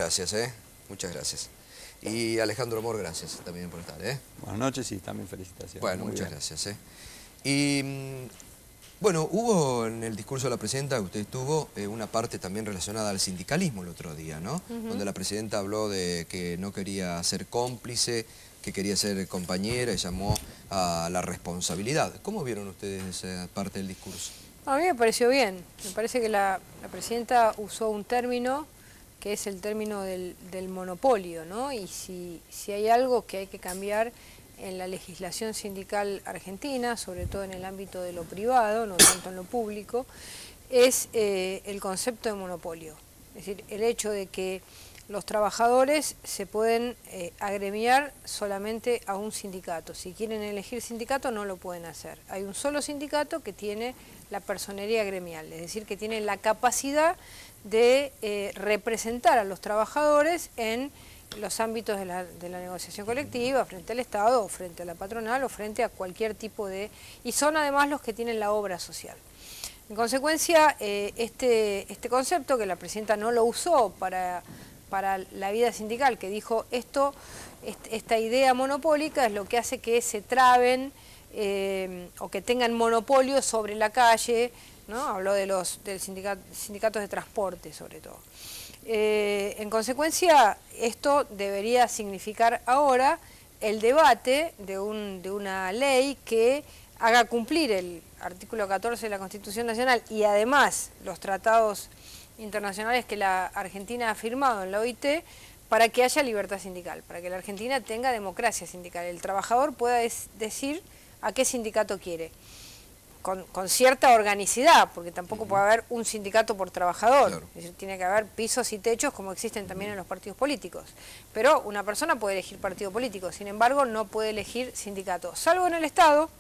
gracias, muchas gracias. Y Alejandro Amor, gracias también por estar, Buenas noches y también felicitaciones. Bueno, muchas gracias, Y bueno, hubo en el discurso de la presidenta que usted tuvo una parte también relacionada al sindicalismo el otro día, ¿no? Donde la presidenta habló de que no quería ser cómplice, que quería ser compañera y llamó a la responsabilidad. ¿Cómo vieron ustedes esa parte del discurso? A mí me pareció bien. Me parece que la presidenta usó un término que es el término del monopolio, ¿no? Y si hay algo que hay que cambiar en la legislación sindical argentina, sobre todo en el ámbito de lo privado, no tanto en lo público, es el concepto de monopolio. Es decir, el hecho de que los trabajadores se pueden agremiar solamente a un sindicato. Si quieren elegir sindicato no lo pueden hacer. Hay un solo sindicato que tiene la personería gremial, es decir, que tiene la capacidad de representar a los trabajadores en los ámbitos de la negociación colectiva, frente al Estado, o frente a la patronal, o frente a cualquier tipo de... Y son además los que tienen la obra social. En consecuencia, este concepto, que la presidenta no lo usó para la vida sindical, que dijo esta idea monopólica es lo que hace que se traben o que tengan monopolio sobre la calle, ¿no? Habló de sindicatos de transporte sobre todo. En consecuencia, esto debería significar ahora el debate de una ley que haga cumplir el artículo 14 de la Constitución Nacional y además los tratados internacionales que la Argentina ha firmado en la OIT, para que haya libertad sindical, para que la Argentina tenga democracia sindical. El trabajador pueda decir a qué sindicato quiere, con cierta organicidad, porque tampoco puede haber un sindicato por trabajador. Claro. Es decir, tiene que haber pisos y techos como existen también en los partidos políticos. Pero una persona puede elegir partido político, sin embargo no puede elegir sindicato, salvo en el Estado,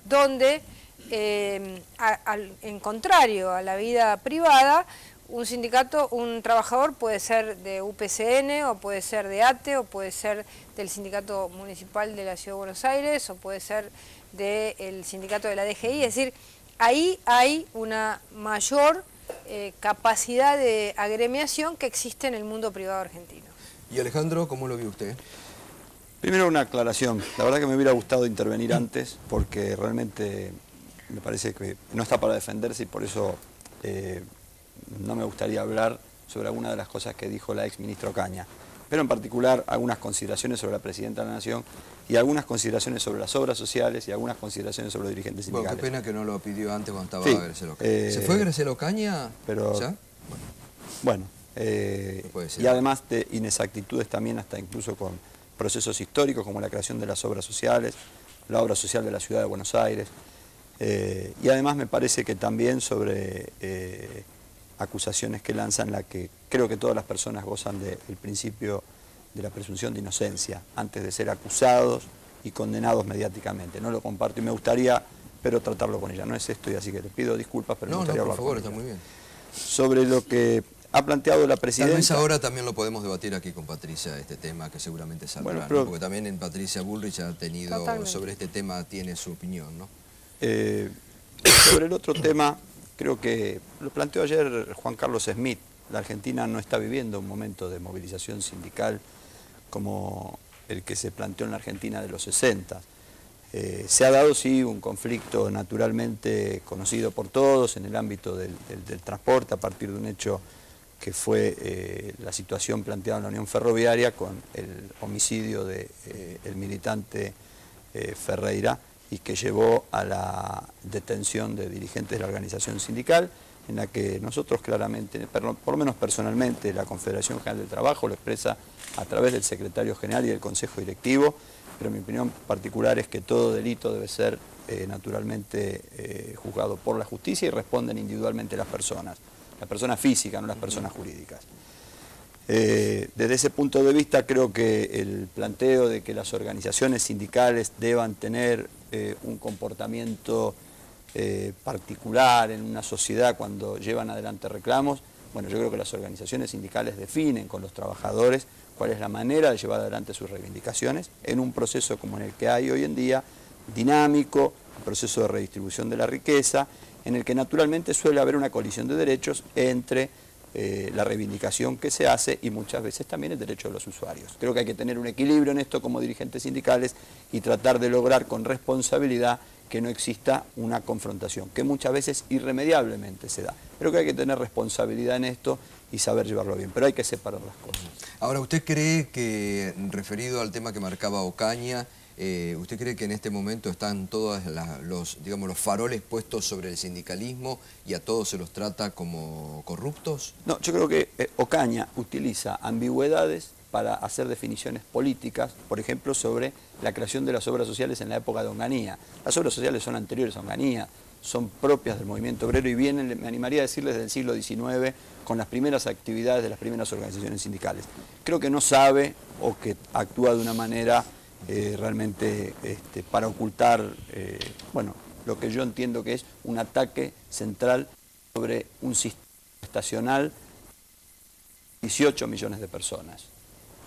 donde, en contrario a la vida privada, un trabajador puede ser de UPCN, o puede ser de ATE, o puede ser del Sindicato Municipal de la Ciudad de Buenos Aires, o puede ser del sindicato de la DGI, es decir, ahí hay una mayor capacidad de agremiación que existe en el mundo privado argentino. Y Alejandro, ¿cómo lo vio usted? Primero una aclaración, la verdad que me hubiera gustado intervenir antes, porque realmente me parece que no está para defenderse y por eso no me gustaría hablar sobre alguna de las cosas que dijo la ex ministra Ocaña, pero en particular algunas consideraciones sobre la Presidenta de la Nación y algunas consideraciones sobre las obras sociales y algunas consideraciones sobre los dirigentes sindicales. Bueno, qué pena que no lo pidió antes cuando estaba Graciela Ocaña. ¿Se fue Graciela Ocaña? Pero, ¿ya? Bueno, y además de inexactitudes también hasta incluso con procesos históricos como la creación de las obras sociales, la obra social de la Ciudad de Buenos Aires, y además me parece que también sobre acusaciones que lanzan la que creo que todas las personas gozan del principio de la presunción de inocencia antes de ser acusados y condenados mediáticamente. No lo comparto y me gustaría, pero tratarlo con ella. No es esto y así que le pido disculpas, pero me gustaría hablar con ella. Está muy bien. Sobre lo que ha planteado la presidenta... Tal vez ahora también lo podemos debatir aquí con Patricia, este tema que seguramente saldrá, bueno, ¿no? Porque también en Patricia Bullrich ha tenido, sobre este tema tiene su opinión, ¿no? Sobre el otro tema, creo que lo planteó ayer Juan Carlos Smith. La Argentina no está viviendo un momento de movilización sindical como el que se planteó en la Argentina de los 60. Se ha dado, sí, un conflicto naturalmente conocido por todos en el ámbito del transporte a partir de un hecho que fue la situación planteada en la Unión Ferroviaria con el homicidio del militante Ferreira y que llevó a la detención de dirigentes de la organización sindical, en la que nosotros claramente, por lo menos personalmente, la Confederación General del Trabajo lo expresa a través del secretario general y del Consejo Directivo, pero mi opinión particular es que todo delito debe ser naturalmente juzgado por la justicia y responden individualmente las personas físicas, no las personas jurídicas. Desde ese punto de vista creo que el planteo de que las organizaciones sindicales deban tener un comportamiento particular en una sociedad cuando llevan adelante reclamos, bueno, yo creo que las organizaciones sindicales definen con los trabajadores cuál es la manera de llevar adelante sus reivindicaciones en un proceso como en el que hay hoy en día, dinámico, un proceso de redistribución de la riqueza, en el que naturalmente suele haber una colisión de derechos entre la reivindicación que se hace y muchas veces también el derecho de los usuarios. Creo que hay que tener un equilibrio en esto como dirigentes sindicales y tratar de lograr con responsabilidad que no exista una confrontación, que muchas veces irremediablemente se da. Creo que hay que tener responsabilidad en esto y saber llevarlo bien, pero hay que separar las cosas. Ahora, ¿usted cree que, referido al tema que marcaba Ocaña, ¿usted cree que en este momento están todos los faroles puestos sobre el sindicalismo y a todos se los trata como corruptos? No, yo creo que Ocaña utiliza ambigüedades para hacer definiciones políticas, por ejemplo, sobre la creación de las obras sociales en la época de Onganía. Las obras sociales son anteriores a Onganía, son propias del movimiento obrero y vienen, me animaría a decirles, desde el siglo XIX, con las primeras actividades de las primeras organizaciones sindicales. Creo que no sabe o que actúa de una manera realmente para ocultar, bueno, lo que yo entiendo que es un ataque central sobre un sistema estacional de 18 millones de personas.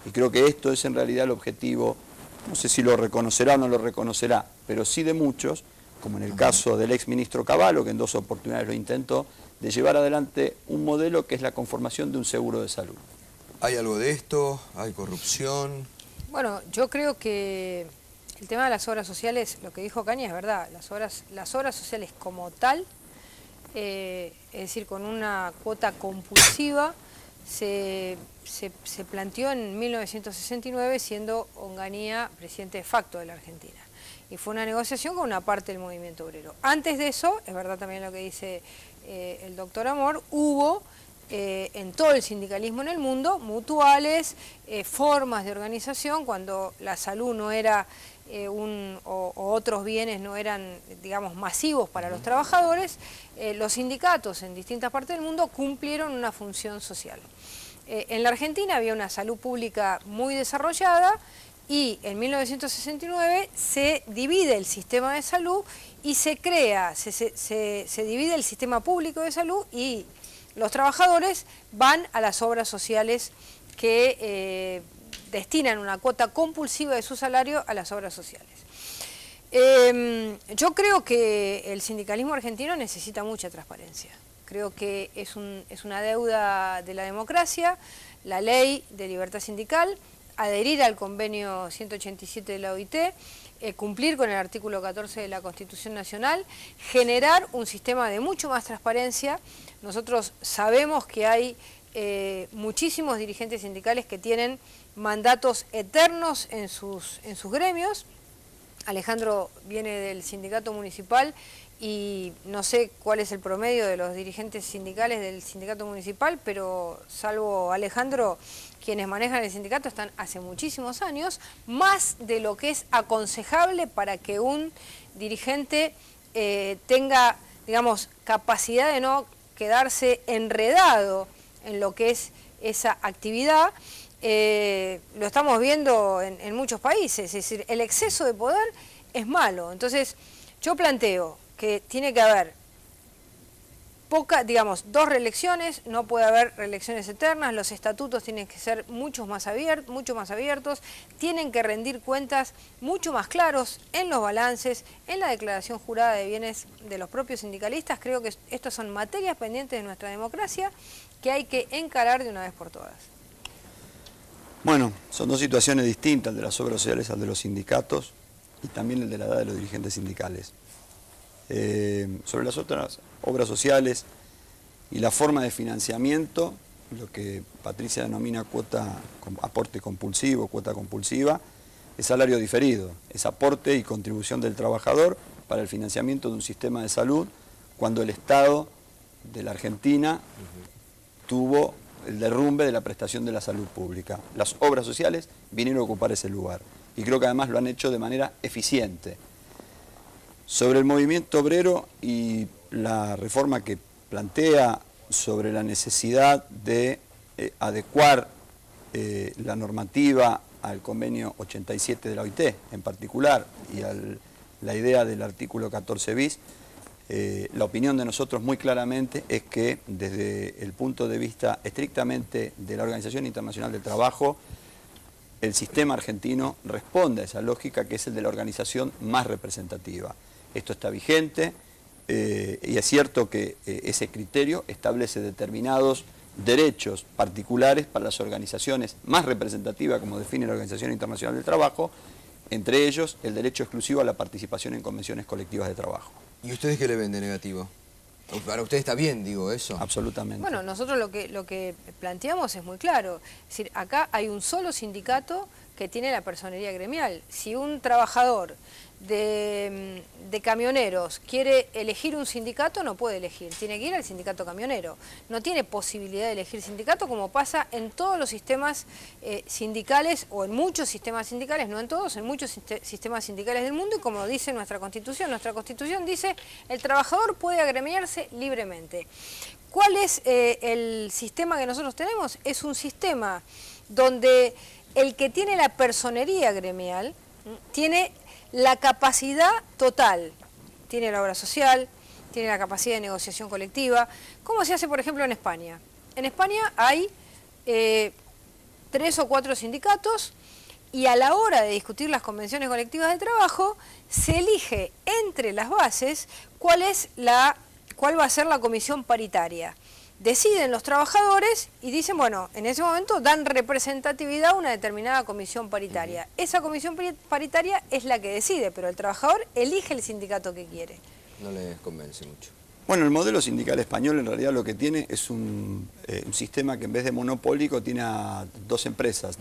Y creo que esto es en realidad el objetivo, no sé si lo reconocerá o no lo reconocerá, pero sí de muchos, como en el caso del ex ministro Cavallo, que en 2 oportunidades lo intentó, de llevar adelante un modelo que es la conformación de un seguro de salud. ¿Hay algo de esto? ¿Hay corrupción? Bueno, yo creo que el tema de las obras sociales, lo que dijo Ocaña es verdad, las obras sociales como tal, es decir, con una cuota compulsiva, se planteó en 1969 siendo Onganía presidente de facto de la Argentina. Y fue una negociación con una parte del movimiento obrero. Antes de eso, es verdad también lo que dice el doctor Amor, hubo en todo el sindicalismo en el mundo mutuales, formas de organización, cuando la salud no era o otros bienes no eran, digamos, masivos para los trabajadores, los sindicatos en distintas partes del mundo cumplieron una función social. En la Argentina había una salud pública muy desarrollada y en 1969 se divide el sistema de salud y se crea, se divide el sistema público de salud y los trabajadores van a las obras sociales que destinan una cuota compulsiva de su salario a las obras sociales. Yo creo que el sindicalismo argentino necesita mucha transparencia. Creo que es una deuda de la democracia, la ley de libertad sindical, adherir al convenio 187 de la OIT, cumplir con el artículo 14 de la Constitución Nacional, generar un sistema de mucho más transparencia. Nosotros sabemos que hay muchísimos dirigentes sindicales que tienen mandatos eternos en sus gremios. Alejandro viene del sindicato municipal y no sé cuál es el promedio de los dirigentes sindicales del sindicato municipal, pero salvo Alejandro, quienes manejan el sindicato están hace muchísimos años, más de lo que es aconsejable para que un dirigente tenga, digamos, capacidad de no quedarse enredado en lo que es esa actividad. Lo estamos viendo en muchos países, es decir, el exceso de poder es malo. Entonces, yo planteo que tiene que haber dos reelecciones, no puede haber reelecciones eternas, los estatutos tienen que ser mucho más abiertos, tienen que rendir cuentas mucho más claros en los balances, en la declaración jurada de bienes de los propios sindicalistas. Creo que estas son materias pendientes de nuestra democracia que hay que encarar de una vez por todas. Bueno, son dos situaciones distintas, el de las obras sociales al de los sindicatos y también el de la edad de los dirigentes sindicales. Sobre las otras obras sociales y la forma de financiamiento, lo que Patricia denomina aporte compulsivo, cuota compulsiva, es salario diferido, es aporte y contribución del trabajador para el financiamiento de un sistema de salud cuando el Estado de la Argentina tuvo el derrumbe de la prestación de la salud pública. Las obras sociales vinieron a ocupar ese lugar y creo que además lo han hecho de manera eficiente. Sobre el movimiento obrero y la reforma que plantea sobre la necesidad de adecuar la normativa al convenio 87 de la OIT en particular y a la idea del artículo 14 bis, la opinión de nosotros muy claramente es que desde el punto de vista estrictamente de la Organización Internacional del Trabajo, el sistema argentino responde a esa lógica que es el de la organización más representativa. Esto está vigente y es cierto que ese criterio establece determinados derechos particulares para las organizaciones más representativas, como define la Organización Internacional del Trabajo, entre ellos el derecho exclusivo a la participación en convenciones colectivas de trabajo. ¿Y ustedes qué le ven de negativo? Para ustedes está bien, digo, eso. Absolutamente. Bueno, nosotros lo que planteamos es muy claro. Es decir, acá hay un solo sindicato que tiene la personería gremial. Si un trabajador de camioneros quiere elegir un sindicato, no puede elegir. Tiene que ir al sindicato camionero. No tiene posibilidad de elegir sindicato, como pasa en todos los sistemas sindicales, o en muchos sistemas sindicales, no en todos, en muchos sistemas sindicales del mundo, y como dice nuestra Constitución dice, el trabajador puede agremiarse libremente. ¿Cuál es el sistema que nosotros tenemos? Es un sistema donde el que tiene la personería gremial tiene la capacidad total, tiene la obra social, tiene la capacidad de negociación colectiva. ¿Cómo se hace, por ejemplo, en España? En España hay 3 o 4 sindicatos y a la hora de discutir las convenciones colectivas de trabajo se elige entre las bases cuál va a ser la comisión paritaria. Deciden los trabajadores y dicen, bueno, en ese momento dan representatividad a una determinada comisión paritaria. Esa comisión paritaria es la que decide, pero el trabajador elige el sindicato que quiere. No les convence mucho. Bueno, el modelo sindical español en realidad lo que tiene es un sistema que en vez de monopólico tiene a 2 empresas,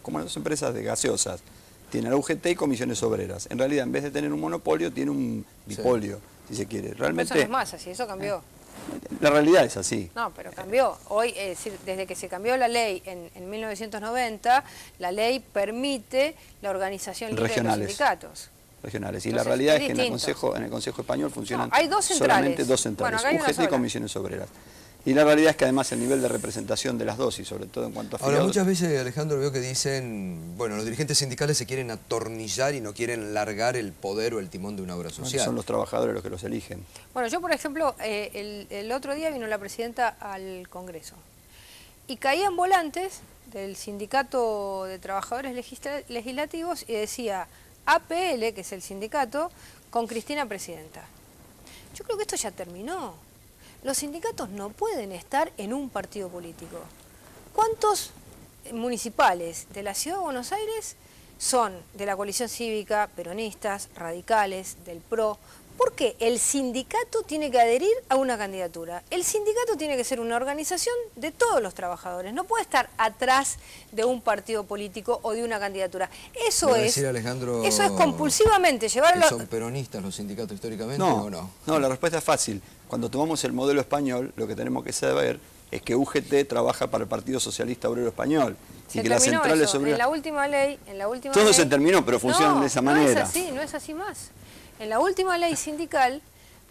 como 2 empresas de gaseosas. Tiene la UGT y comisiones obreras. En realidad, en vez de tener un monopolio, tiene un bipolio, si se quiere. Realmente, eso no es más así, eso cambió. La realidad es así. No, pero cambió. Hoy, es decir, desde que se cambió la ley en 1990, la ley permite la organización libre de los sindicatos. Regionales. Y Entonces, la realidad es es que en el Consejo Español funcionan hay 2 centrales. Solamente 2 centrales, bueno, UGT y comisiones obreras. Y la realidad es que además el nivel de representación de las dos, y sobre todo en cuanto a afiliados... Ahora, muchas veces, Alejandro, veo que dicen, bueno, los dirigentes sindicales se quieren atornillar y no quieren largar el poder o el timón de una obra social. Son los trabajadores los que los eligen. Bueno, yo, por ejemplo, el otro día vino la presidenta al Congreso y caían volantes del Sindicato de Trabajadores Legislativos y decía APL, que es el sindicato, con Cristina presidenta. Yo creo que esto ya terminó. Los sindicatos no pueden estar en un partido político. ¿Cuántos municipales de la Ciudad de Buenos Aires son de la coalición cívica, peronistas, radicales, del PRO? ¿Por qué el sindicato tiene que adherir a una candidatura? El sindicato tiene que ser una organización de todos los trabajadores, no puede estar atrás de un partido político o de una candidatura. Eso es decir, Alejandro, compulsivamente llevar ¿son peronistas los sindicatos históricamente o no? No, la respuesta es fácil. Cuando tomamos el modelo español, lo que tenemos que saber es que UGT trabaja para el Partido Socialista Obrero Español. Se y que las terminó centrales eso. obreras... En la última ley... Todo se terminó, pero funcionan de esa manera. No es así más. En la última ley sindical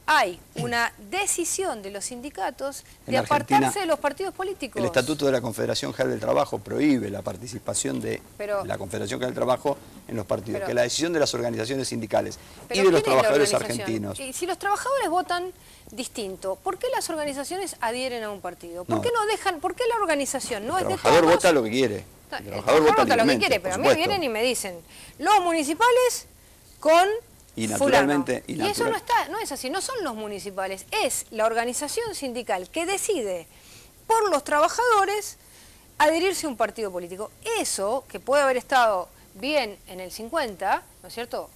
hay una decisión de los sindicatos de apartarse de los partidos políticos. El Estatuto de la Confederación General del Trabajo prohíbe la participación de la Confederación General del Trabajo en los partidos, que es la decisión de las organizaciones sindicales y de los trabajadores argentinos. Y si los trabajadores votan distinto, ¿por qué las organizaciones adhieren a un partido? ¿Por qué no dejan? ¿Por qué la organización no es de todos? El trabajador vota lo que quiere. El trabajador vota lo que quiere, pero a mí vienen y me dicen, los municipales con y naturalmente, y eso no es así, no son los municipales, es la organización sindical que decide por los trabajadores adherirse a un partido político. Eso, que puede haber estado bien en el 50, ¿no es cierto?,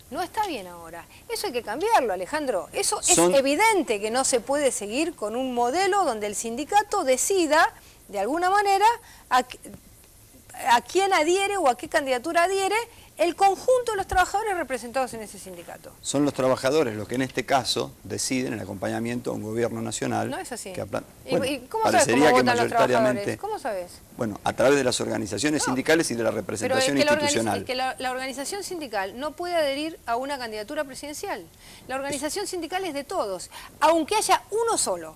no está bien ahora. Eso hay que cambiarlo, Alejandro. Eso es evidente que no se puede seguir con un modelo donde el sindicato decida, de alguna manera, a quién adhiere o a qué candidatura adhiere el conjunto de los trabajadores representados en ese sindicato. Son los trabajadores los que en este caso deciden el acompañamiento a un gobierno nacional. No es así. ¿Y cómo sabes cómo votan los trabajadores? ¿Cómo sabes? Bueno, a través de las organizaciones sindicales y de la representación institucional. Que la organización sindical no puede adherir a una candidatura presidencial. La organización sindical es de todos. Aunque haya uno solo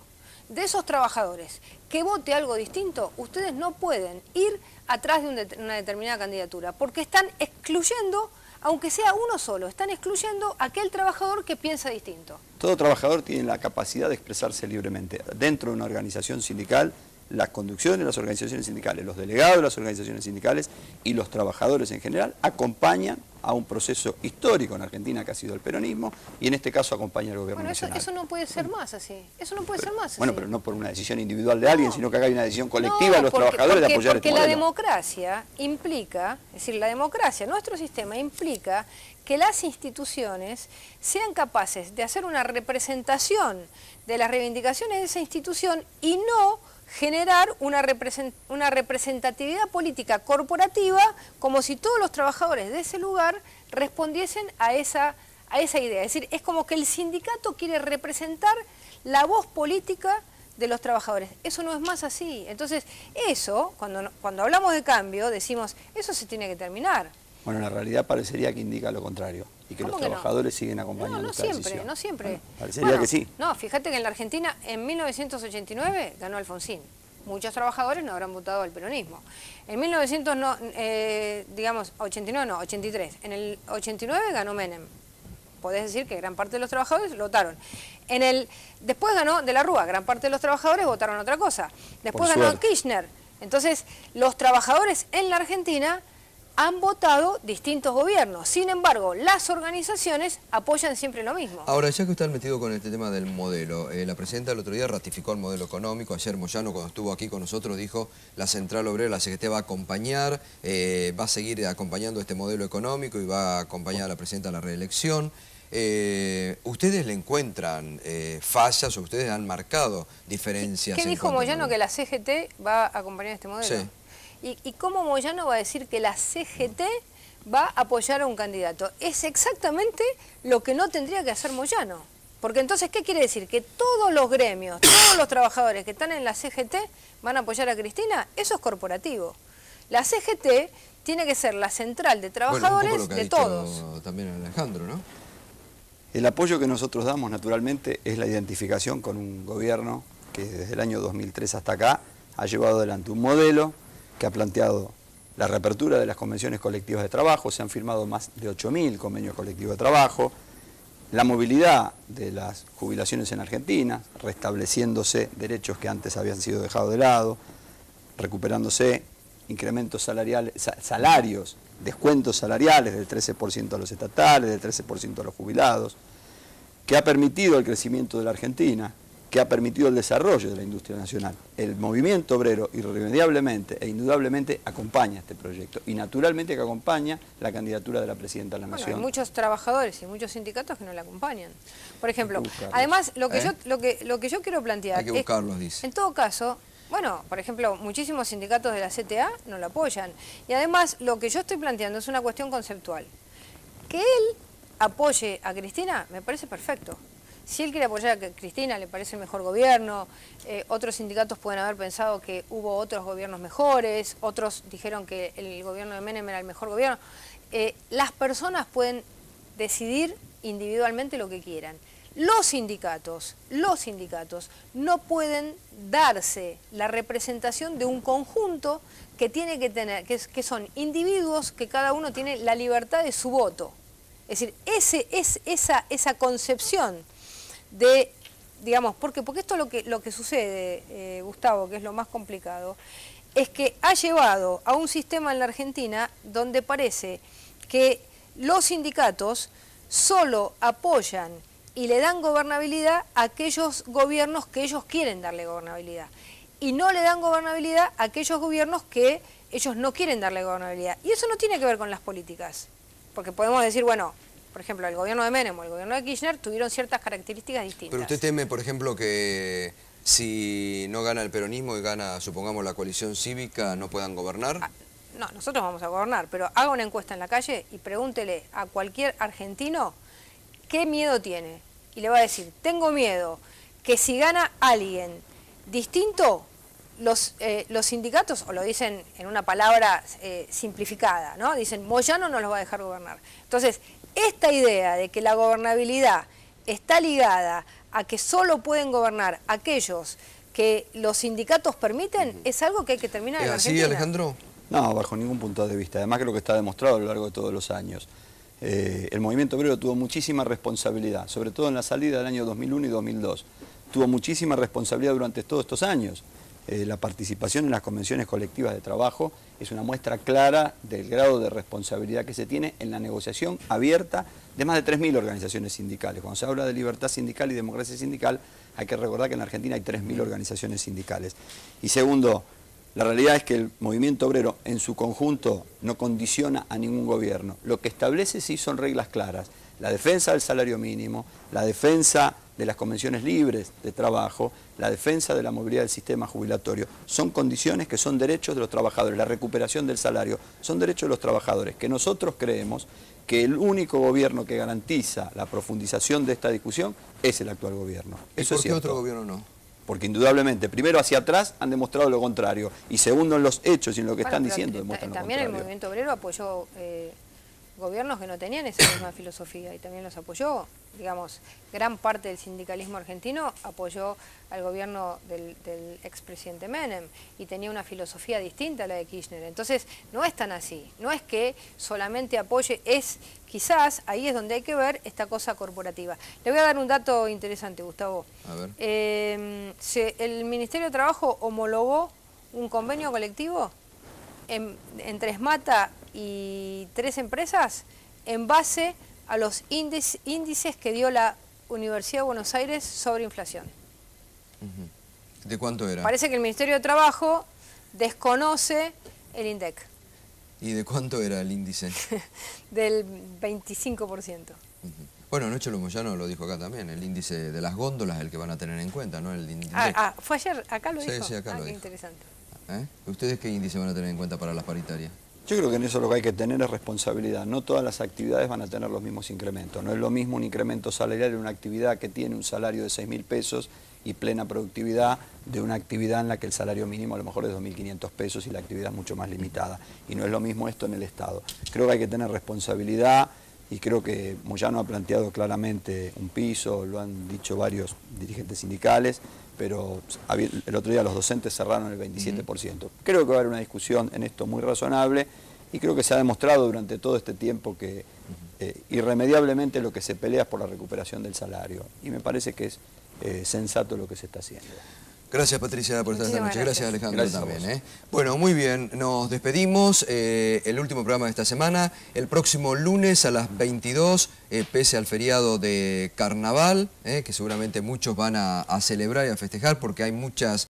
de esos trabajadores que vote algo distinto, ustedes no pueden ir atrás de una determinada candidatura, porque están excluyendo, aunque sea uno solo, están excluyendo a aquel trabajador que piensa distinto. Todo trabajador tiene la capacidad de expresarse libremente. Dentro de una organización sindical la conducción de las organizaciones sindicales, los delegados de las organizaciones sindicales y los trabajadores en general acompañan a un proceso histórico en Argentina que ha sido el peronismo y en este caso acompaña al gobierno nacional. Eso no puede ser más así. Eso no puede ser más así. Bueno, pero no por una decisión individual de alguien, sino que acá hay una decisión colectiva de los trabajadores de apoyar este modelo. Porque la democracia implica, es decir, la democracia, nuestro sistema implica que las instituciones sean capaces de hacer una representación de las reivindicaciones de esa institución y no generar una representatividad política corporativa como si todos los trabajadores de ese lugar respondiesen a esa idea. Es decir, es como que el sindicato quiere representar la voz política de los trabajadores. Eso no es más así. Entonces, eso, cuando hablamos de cambio, decimos, eso se tiene que terminar. Bueno, la realidad parecería que indica lo contrario y que los trabajadores siguen acompañando esta decisión. No siempre. Bueno, parecería que sí. No, fíjate que en la Argentina en 1989 ganó Alfonsín. Muchos trabajadores no habrán votado al peronismo. En 83. En el 89 ganó Menem. Podés decir que gran parte de los trabajadores lo votaron. Después ganó De la Rúa, gran parte de los trabajadores votaron otra cosa. Después ganó Kirchner. Entonces, los trabajadores en la Argentina han votado distintos gobiernos. Sin embargo, las organizaciones apoyan siempre lo mismo. Ahora, ya que usted ha metido con este tema del modelo, la presidenta el otro día ratificó el modelo económico. Ayer Moyano, cuando estuvo aquí con nosotros, dijo la Central Obrera, la CGT va a acompañar, va a seguir acompañando este modelo económico y va a acompañar a la presidenta a la reelección. ¿Ustedes le encuentran fallas o ustedes han marcado diferencias? ¿Qué dijo Moyano? Que la CGT va a acompañar este modelo. Sí. ¿Y cómo Moyano va a decir que la CGT va a apoyar a un candidato? Es exactamente lo que no tendría que hacer Moyano. Porque entonces, ¿qué quiere decir? ¿Que todos los gremios, todos los trabajadores que están en la CGT van a apoyar a Cristina? Eso es corporativo. La CGT tiene que ser la central de trabajadores un poco lo que de ha dicho todos. También Alejandro, ¿no? El apoyo que nosotros damos, naturalmente, es la identificación con un gobierno que desde el año 2003 hasta acá ha llevado adelante un modelo que ha planteado la reapertura de las convenciones colectivas de trabajo, se han firmado más de 8.000 convenios colectivos de trabajo, la movilidad de las jubilaciones en Argentina, restableciéndose derechos que antes habían sido dejados de lado, recuperándose incrementos salarios, descuentos salariales del 13% a los estatales, del 13% a los jubilados, que ha permitido el crecimiento de la Argentina, que ha permitido el desarrollo de la industria nacional. El movimiento obrero irremediablemente e indudablemente acompaña este proyecto y naturalmente que acompaña la candidatura de la Presidenta de la Nación. Hay muchos trabajadores y muchos sindicatos que no la acompañan. Por ejemplo, además lo que yo quiero plantear hay que buscarlos, dice. En todo caso, bueno, por ejemplo, muchísimos sindicatos de la CTA no la apoyan. Y además lo que yo estoy planteando es una cuestión conceptual. Que él apoye a Cristina me parece perfecto. Si él quiere apoyar a Cristina, le parece el mejor gobierno, otros sindicatos pueden haber pensado que hubo otros gobiernos mejores, otros dijeron que el gobierno de Menem era el mejor gobierno. Las personas pueden decidir individualmente lo que quieran. Los sindicatos no pueden darse la representación de un conjunto que tiene que tener, que son individuos que cada uno tiene la libertad de su voto. Es decir, esa concepción de, digamos, porque esto es lo que sucede, Gustavo, que es lo más complicado, es que ha llevado a un sistema en la Argentina donde parece que los sindicatos solo apoyan y le dan gobernabilidad a aquellos gobiernos que ellos quieren darle gobernabilidad. Y no le dan gobernabilidad a aquellos gobiernos que ellos no quieren darle gobernabilidad. Y eso no tiene que ver con las políticas. Porque podemos decir, bueno, por ejemplo, el gobierno de Menem o el gobierno de Kirchner tuvieron ciertas características distintas. Pero usted teme, por ejemplo, que si no gana el peronismo y gana, supongamos, la coalición cívica, no puedan gobernar. No, nosotros vamos a gobernar, pero haga una encuesta en la calle y pregúntele a cualquier argentino qué miedo tiene. Y le va a decir, tengo miedo que si gana alguien distinto, los sindicatos, o lo dicen en una palabra simplificada, ¿no? Dicen, Moyano no los va a dejar gobernar. Entonces, esta idea de que la gobernabilidad está ligada a que solo pueden gobernar aquellos que los sindicatos permiten, es algo que hay que terminar en la Argentina. ¿Sí, Alejandro? No, bajo ningún punto de vista. Además, creo que está demostrado a lo largo de todos los años. El movimiento obrero tuvo muchísima responsabilidad, sobre todo en la salida del año 2001 y 2002. Tuvo muchísima responsabilidad durante todos estos años. la participación en las convenciones colectivas de trabajo es una muestra clara del grado de responsabilidad que se tiene en la negociación abierta de más de 3.000 organizaciones sindicales. Cuando se habla de libertad sindical y democracia sindical, hay que recordar que en la Argentina hay 3.000 organizaciones sindicales. Y segundo, la realidad es que el movimiento obrero en su conjunto no condiciona a ningún gobierno. Lo que establece sí son reglas claras. La defensa del salario mínimo, la defensa de las convenciones libres de trabajo, la defensa de la movilidad del sistema jubilatorio, son condiciones que son derechos de los trabajadores. La recuperación del salario son derechos de los trabajadores, que nosotros creemos que el único gobierno que garantiza la profundización de esta discusión es el actual gobierno. Eso es cierto. ¿Por qué otro gobierno no? Porque indudablemente, primero hacia atrás han demostrado lo contrario, y segundo en los hechos y en lo que están diciendo demuestran lo contrario. También el movimiento obrero apoyó gobiernos que no tenían esa misma filosofía y también los apoyó. Digamos, gran parte del sindicalismo argentino apoyó al gobierno del expresidente Menem y tenía una filosofía distinta a la de Kirchner. Entonces, no es tan así. No es que solamente apoye, quizás ahí es donde hay que ver esta cosa corporativa. Le voy a dar un dato interesante, Gustavo. A ver. El Ministerio de Trabajo homologó un convenio colectivo entre ESMATA y 3 empresas en base a los índices que dio la Universidad de Buenos Aires sobre inflación. ¿De cuánto era? Parece que el Ministerio de Trabajo desconoce el INDEC. ¿Y de cuánto era el índice? Del 25%. Bueno, Nacho Moyano lo dijo acá también, el índice de las góndolas es el que van a tener en cuenta, ¿no? El INDEC. ¿Fue ayer? ¿Acá lo dijo? Sí, acá lo dijo. Interesante. ¿Ustedes qué índice van a tener en cuenta para las paritarias? Yo creo que en eso lo que hay que tener es responsabilidad. No todas las actividades van a tener los mismos incrementos. No es lo mismo un incremento salarial en una actividad que tiene un salario de 6.000 pesos y plena productividad de una actividad en la que el salario mínimo a lo mejor es 2.500 pesos y la actividad es mucho más limitada. Y no es lo mismo esto en el Estado. Creo que hay que tener responsabilidad y creo que Moyano ha planteado claramente un piso, lo han dicho varios dirigentes sindicales, pero el otro día los docentes cerraron el 27%. Creo que va a haber una discusión en esto muy razonable y creo que se ha demostrado durante todo este tiempo que irremediablemente lo que se pelea es por la recuperación del salario. Y me parece que es sensato lo que se está haciendo. Gracias, Patricia, por estar esta noche. Gracias, Alejandro, gracias también. Bueno, muy bien, nos despedimos. El último programa de esta semana, el próximo lunes a las 22, pese al feriado de Carnaval, que seguramente muchos van a celebrar y a festejar porque hay muchas